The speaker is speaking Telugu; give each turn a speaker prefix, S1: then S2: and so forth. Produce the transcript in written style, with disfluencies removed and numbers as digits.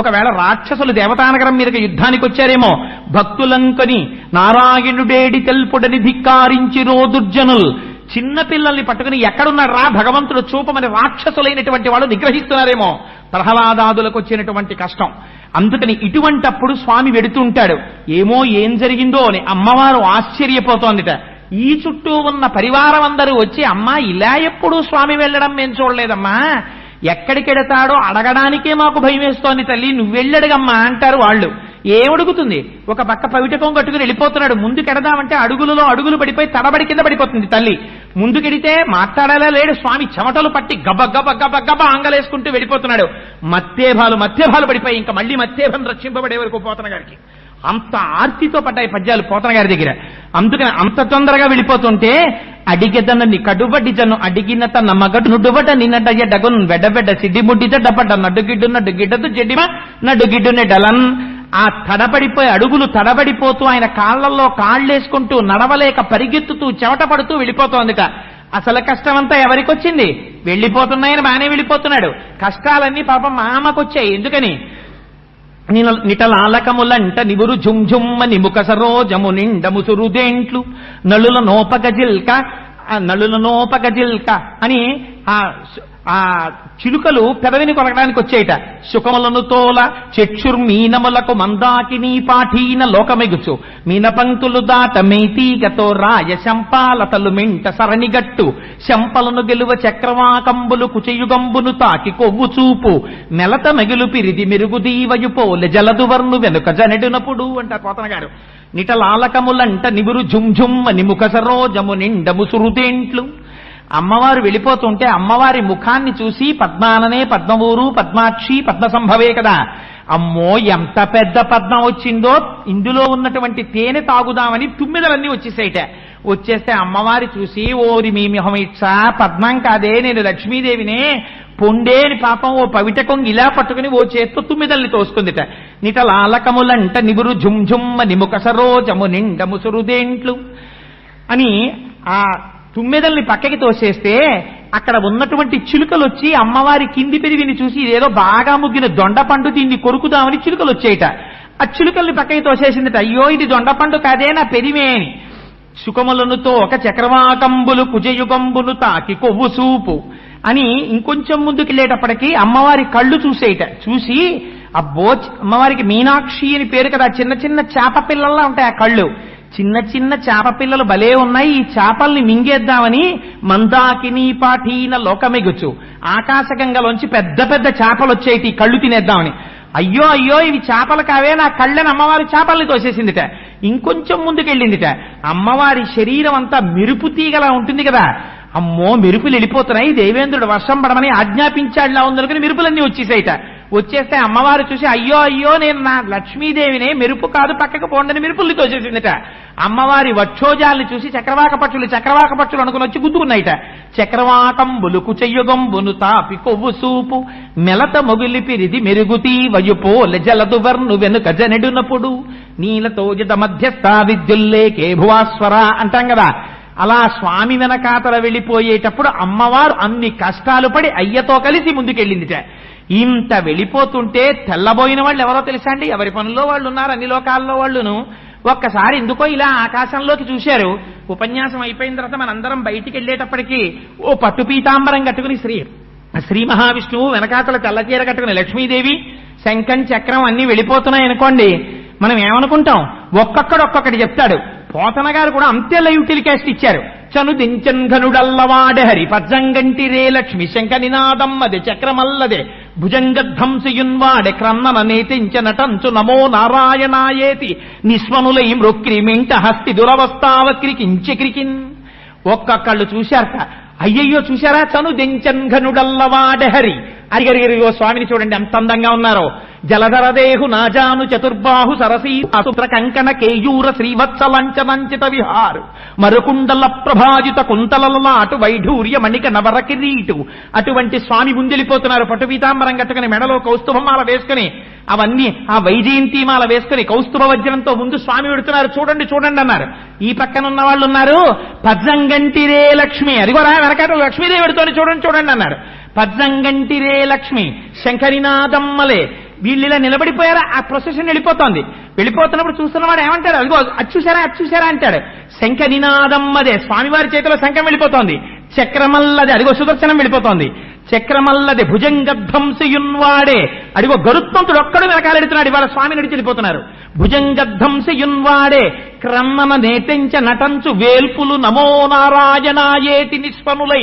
S1: ఒకవేళ రాక్షసులు దేవతానగరం మీదకి యుద్ధానికి వచ్చారేమో, భక్తులంకని నారాయణుడేడి తెల్పుడని ధిక్కారించిరో దుర్జనులు, చిన్నపిల్లల్ని పట్టుకుని ఎక్కడున్నాడు రా భగవంతుడు చూపమని రాక్షసులైనటువంటి వాళ్ళు నిగ్రహిస్తున్నారేమో. ప్రహ్లాదాదులకు వచ్చినటువంటి కష్టం. అందుకని ఇటువంటప్పుడు స్వామి వెడుతుంటాడు. ఏమో ఏం జరిగిందో అని అమ్మవారు ఆశ్చర్యపోతోందిట. ఈ చుట్టూ ఉన్న పరివారం అందరూ వచ్చి, అమ్మా ఇలా ఎప్పుడూ స్వామి వెళ్ళడం మేము చూడలేదమ్మా, ఎక్కడికెడతాడో అడగడానికే మాకు భయం వేస్తోంది తల్లి, నువ్వెళ్ళడుగమ్మా అంటారు వాళ్ళు. ఏమడుగుతుంది? ఒక పక్క పవిటకం కట్టుకుని వెళ్ళిపోతున్నాడు. ముందుకెడదామంటే అడుగులలో అడుగులు పడిపోయి తడబడి కింద పడిపోతుంది తల్లి. ముందుకెడితే మాట్లాడేలా లేడు స్వామి, చెమటలు పట్టి గబ గబ గబ గబ ఆంగలేసుకుంటూ వెళ్ళిపోతున్నాడు. మధ్యభాలు పడిపోయి ఇంకా మళ్ళీ మధ్యభం రక్షింపబడే వరకు పోతన గారికి అంత ఆర్తితో పడ్డాయి పద్యాలు పోతన గారి దగ్గర. అందుకని అంత తొందరగా వెళ్ళిపోతుంటే, అడిగెదనని కడుబడి జను అడిగిన తన మగడు నుడుబట నిన్నడయ్య డగున్ వెడబెడ్డ సిడ్డిముడ్డిత డబడ్డ నడ్డుగిడ్డదు జడ్డిమ నడ్డుగిడ్డునే డలన్. ఆ తడబడిపోయి అడుగులు తడబడిపోతూ ఆయన కాళ్లలో కాళ్లేసుకుంటూ నడవలేక పరిగెత్తుతూ చెమట పడుతూ వెళ్ళిపోతోందిట. అసలు కష్టమంతా ఎవరికొచ్చింది? వెళ్ళిపోతున్నాయని బాగానే వెళ్ళిపోతున్నాడు. కష్టాలన్నీ పాపం మామకొచ్చాయి. ఎందుకని? నిటలాలకములంట నిబురు ఝుంఝుమ్మ నిముఖ సరోజము నిండము సురుదేంట్లు నలుల నోపగజిల్క అని ఆ చిలుకలు పెదవిని కొరకడానికి వచ్చేయట. సుఖములను తోల చక్షుర్మీనములకు మందాకినీ పాఠీన లోకమెగుచు మీనపంక్తులు దాట మేతీగతో రాయ శంపాలతలు మెంట సరణిగట్టు శంపలను గెలువ చక్రవాకంబులు కుచయుగంబును తాకి కొవ్వు చూపు మెలత మెగులు పిరిది మెరుగుదీవయుపోలె జలదువర్ను వెనుక జనెడునప్పుడు అంటారు పోతన గారు. నిటలాలకములంట నిబురు ఝుంఝుమ్మ నిముఖ సరోజము నిండము సురుదేంట్లు. అమ్మవారు వెళ్ళిపోతుంటే అమ్మవారి ముఖాన్ని చూసి పద్మాననే పద్మవూరు పద్మాక్షి పద్మ సంభవే కదా, అమ్మో ఎంత పెద్ద పద్మం వచ్చిందో, ఇందులో ఉన్నటువంటి తేనె తాగుదామని తుమ్మిదలన్నీ వచ్చేసాయిట. వచ్చేస్తే అమ్మవారి చూసి, ఓరి మీ మొహమిచ్చ, పద్మం కాదే నేను లక్ష్మీదేవినే, పొండేని పాపం ఓ పవిటకం ఇలా పట్టుకుని ఓ చేత్తో తుమ్మిదల్ని తోసుకుందిట. నిటలాలకములంట నిబురు ఝుంఝుమ్మ నిముఖ సరోజము నిండము సురుదేంట్లు అని ఆ తుమ్మెదల్ని పక్కకి తోసేస్తే అక్కడ ఉన్నటువంటి చిలుకలు వచ్చి అమ్మవారి కింది పెరివిని చూసి ఇదేదో బాగా ముగ్గిన దొండపండు దీన్ని కొరుకుదామని చిలుకలు వచ్చేయట. ఆ చిలుకల్ని పక్కకి తోసేసిందట. అయ్యో ఇది దొండపండు కాదే నా పెరిమే అని. సుఖములనుతో ఒక చక్రవాకంబులు కుజయుగంబులు తాకి కొవ్వు సూపు అని ఇంకొంచెం ముందుకెళ్ళేటప్పటికీ అమ్మవారి కళ్ళు చూసేయట. చూసి అబ్బో, అమ్మవారికి మీనాక్షి అని పేరు కదా, చిన్న చిన్న చేప పిల్లల్లా ఉంటాయి ఆ కళ్ళు. చిన్న చిన్న చేప పిల్లలు భలే ఉన్నాయి, ఈ చేపల్ని మింగేద్దామని మందాకినీ పాఠీన లోకమెగుచు ఆకాశగంగలోంచి పెద్ద పెద్ద చేపలు వచ్చేటి కళ్ళు తినేద్దామని. అయ్యో అయ్యో ఇవి చేపలు కావే నా కళ్ళని అమ్మవారి చేపల్ని తోసేసిందిట. ఇంకొంచెం ముందుకెళ్ళిందిట. అమ్మవారి శరీరం అంతా మెరుపు తీగలా ఉంటుంది కదా, అమ్మో మెరుపులు వెళ్ళిపోతున్నాయి, దేవేంద్రుడు వర్షం పడమని ఆజ్ఞాపించాడులా ఉందనుకుని మెరుపులన్నీ వచ్చేసాయిట. వచ్చేస్తే అమ్మవారు చూసి, అయ్యో అయ్యో నేను నా లక్ష్మీదేవినే, మెరుపు కాదు పక్కకు పోండని మెరుపుల్ని తోచేసిందిట. అమ్మవారి వక్షోజాల్ని చూసి చక్రవాక పక్షులు అనుకుని వచ్చి గుద్దుకున్నాయిట. చక్రవాకంబులు కుచయుగంబును తాపి కొవ్వు సూపు మెలత మొగిలి పిరిది మెరుగుతీ వయుపోలె జలదువర్ను వెనుక జనెడునప్పుడు నీలతోజత మధ్యస్థ విద్యుల్లేకే భువాస్వర అంటాం కదా. అలా స్వామి వెనకాతల వెళ్ళిపోయేటప్పుడు అమ్మవారు అన్ని కష్టాలు పడి అయ్యతో కలిసి ముందుకెళ్ళిందిట. ఇంత వెళ్ళిపోతుంటే తెల్లబోయిన వాళ్ళు ఎవరో తెలుసా అండి? ఎవరి పనుల్లో వాళ్ళు ఉన్నారు, అన్ని లోకాల్లో వాళ్ళును. ఒక్కసారి ఎందుకో ఇలా ఆకాశంలోకి చూశారు. ఉపన్యాసం అయిపోయిన తర్వాత మనందరం బయటికి వెళ్ళేటప్పటికీ ఓ పట్టు పీతాంబరం కట్టుకుని శ్రీ మహావిష్ణువు వెనకాతల తెల్లచీర కట్టుకుని లక్ష్మీదేవి శంఖం చక్రం అన్ని వెళ్ళిపోతున్నాయనుకోండి, మనం ఏమనుకుంటాం? ఒక్కొక్కటి చెప్తాడు. పోతన గారు కూడా అంతే లైవ్ టెలికాస్ట్ ఇచ్చారు. చను దించన్ ఘనుడల్లవాడే హరి పజ్జంగంటి రే లక్ష్మి శంఖ నినాదమ్మదే చక్రమల్లదే భుజంగధ్వంసియున్వాడే క్రన్నన నేతించ నటంచు నమో నారాయణాయేతి నిస్వనులై మృక్రిమింట హస్తి దురవస్థావక్రికించెక్రికిన్. ఒక్కొక్కళ్ళు చూశారట. అయ్యయ్యో చూశారా? చను దించన్ ఘనుడల్లవాడే హరి అరిగరిగరిగో స్వామిని చూడండి ఎంత అందంగా ఉన్నారో. జలధరదేహు నాజాను చతుర్బాహు సరసీ అసుత్ర కంకణ కేయూర శ్రీవత్సలంచనంచిత విహారు మరుకుండల ప్రభాజిత కుంతలలాటు వైఢూర్య మణిక నవర కిరీటు. అటువంటి స్వామి ముందెళ్ళిపోతున్నారు. పట్టుపీతాంబరం కట్టుకుని మెడలో కౌస్తుభమాల వేసుకుని అవన్నీ ఆ వైజయంతిమాల వేసుకుని కౌస్తుభ వజ్రంతో ముందు స్వామి పెడుతున్నారు. చూడండి చూడండి అన్నారు. ఈ పక్కన ఉన్న వాళ్ళు ఉన్నారు, పజ్జంగంటిరే లక్ష్మి, అదిగోరా వెనకాల లక్ష్మీదేవి పెడుతోని చూడండి చూడండి అన్నారు. పజ్జంగంటిరే లక్ష్మి శంఖనినాదమ్మలే వీళ్ళు ఇలా నిలబడిపోయారా, ఆ ప్రొసెషన్ వెళ్ళిపోతున్నప్పుడు చూస్తున్నవాడు ఏమంటాడు, అదిగో అది చూసారా అంటాడు. శంఖ నినాదం అదే, స్వామివారి చేతిలో శంఖం వెళ్ళిపోతోంది. చక్రమల్లది, అదిగో సుదర్శనం వెళ్ళిపోతోంది. చక్రమల్లది భుజంగధ్వంసియున్వాడే, అదిగో గరుత్మంతుడు ఒక్కడు వెనకాలెడుతున్నాడు. ఇవాళ స్వామి నడిచి వెళ్ళిపోతున్నారు. భుజంగధ్వంసియున్వాడే క్రన్నన నేతించ నటంచు వేల్పులు నమో నారాయణాయేటి నిస్పనులై